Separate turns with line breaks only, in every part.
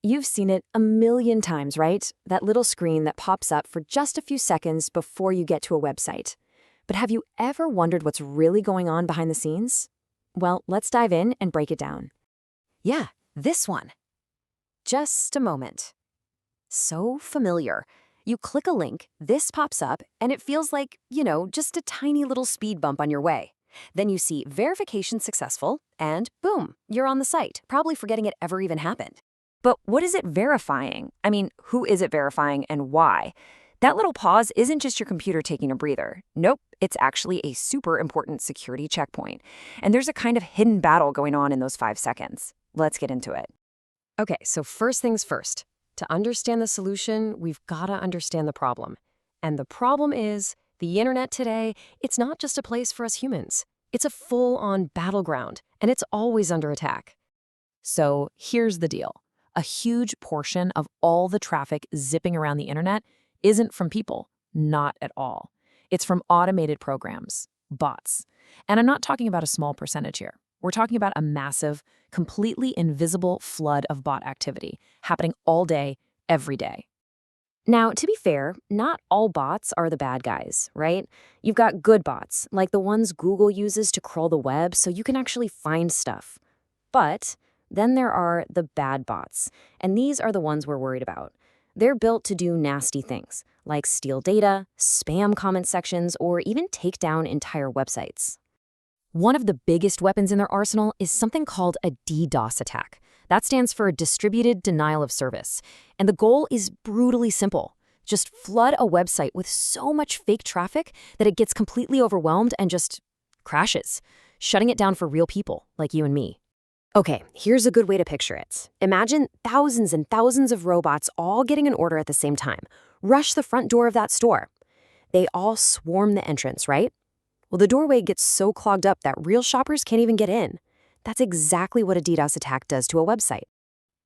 You've seen it a million times, right? That little screen that pops up for just a few seconds before you get to a website. But have you ever wondered what's really going on behind the scenes? Well, let's dive in and break it down.
Yeah, this one. Just a moment. So familiar. You click a link, this pops up, and it feels like, just a tiny little speed bump on your way. Then you see verification successful, and boom, you're on the site, probably forgetting it ever even happened.
But what is it verifying? I mean, who is it verifying and why? That little pause isn't just your computer taking a breather. Nope, it's actually a super important security checkpoint. And there's a kind of hidden battle going on in those 5 seconds. Let's get into it.
Okay, so first things first. To understand the solution, we've got to understand the problem. And the problem is, the internet today, it's not just a place for us humans. It's a full-on battleground, and it's always under attack.
So here's the deal. A huge portion of all the traffic zipping around the internet isn't from people, not at all. It's from automated programs, bots. And I'm not talking about a small percentage here. We're talking about a massive, completely invisible flood of bot activity happening all day, every day.
Now, to be fair, not all bots are the bad guys, right? You've got good bots, like the ones Google uses to crawl the web so you can actually find stuff. But then there are the bad bots, and these are the ones we're worried about. They're built to do nasty things, like steal data, spam comment sections, or even take down entire websites. One of the biggest weapons in their arsenal is something called a DDoS attack. That stands for Distributed Denial of Service. And the goal is brutally simple. Just flood a website with so much fake traffic that it gets completely overwhelmed and just crashes, shutting it down for real people like you and me. Okay, here's a good way to picture it. Imagine thousands and thousands of robots all getting an order at the same time. Rush the front door of that store. They all swarm the entrance, right? Well, the doorway gets so clogged up that real shoppers can't even get in. That's exactly what a DDoS attack does to a website.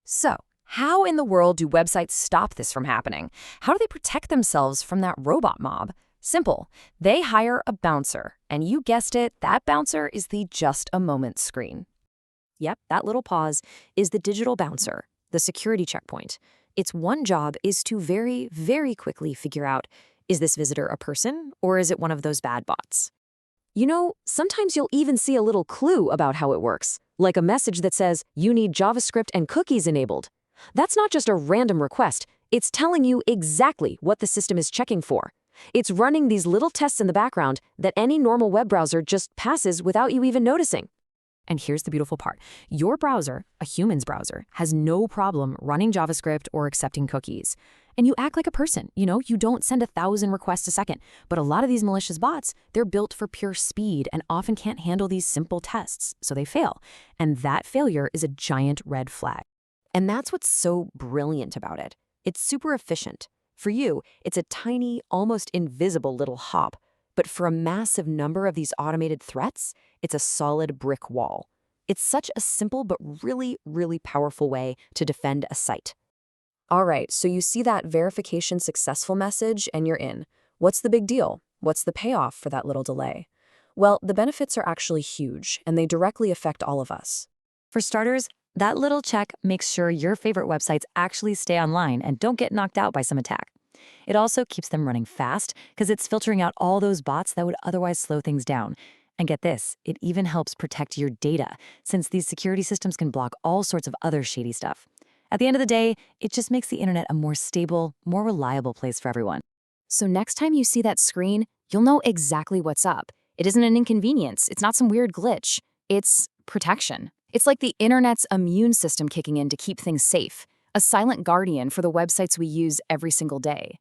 So, how in the world do websites stop this from happening? How do they protect themselves from that robot mob? Simple. They hire a bouncer. And you guessed it, that bouncer is the just a moment screen.
Yep, that little pause is the digital bouncer, the security checkpoint. Its one job is to very, very quickly figure out, is this visitor a person or is it one of those bad bots? You know, sometimes you'll even see a little clue about how it works, like a message that says, you need JavaScript and cookies enabled. That's not just a random request. It's telling you exactly what the system is checking for. It's running these little tests in the background that any normal web browser just passes without you even noticing. And here's the beautiful part. Your browser, a human's browser, has no problem running JavaScript or accepting cookies. And you act like a person, you don't send 1,000 requests a second. But a lot of these malicious bots, they're built for pure speed and often can't handle these simple tests, so they fail. And that failure is a giant red flag. And that's what's so brilliant about it. It's super efficient. For you, it's a tiny, almost invisible little hop. But for a massive number of these automated threats, it's a solid brick wall. It's such a simple but really, really powerful way to defend a site. All right, so you see that verification successful message and you're in. What's the big deal? What's the payoff for that little delay? Well, the benefits are actually huge, and they directly affect all of us.
For starters, that little check makes sure your favorite websites actually stay online and don't get knocked out by some attack. It also keeps them running fast because it's filtering out all those bots that would otherwise slow things down. And get this, it even helps protect your data, since these security systems can block all sorts of other shady stuff. At the end of the day, it just makes the internet a more stable, more reliable place for everyone.
So next time you see that screen, you'll know exactly what's up. It isn't an inconvenience. It's not some weird glitch. It's protection. It's like the internet's immune system kicking in to keep things safe, a silent guardian for the websites we use every single day.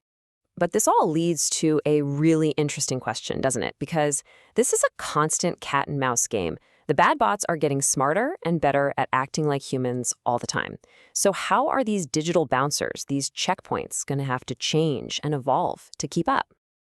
But this all leads to a really interesting question, doesn't it? Because this is a constant cat and mouse game. The bad bots are getting smarter and better at acting like humans all the time. So how are these digital bouncers, these checkpoints, going to have to change and evolve to keep up?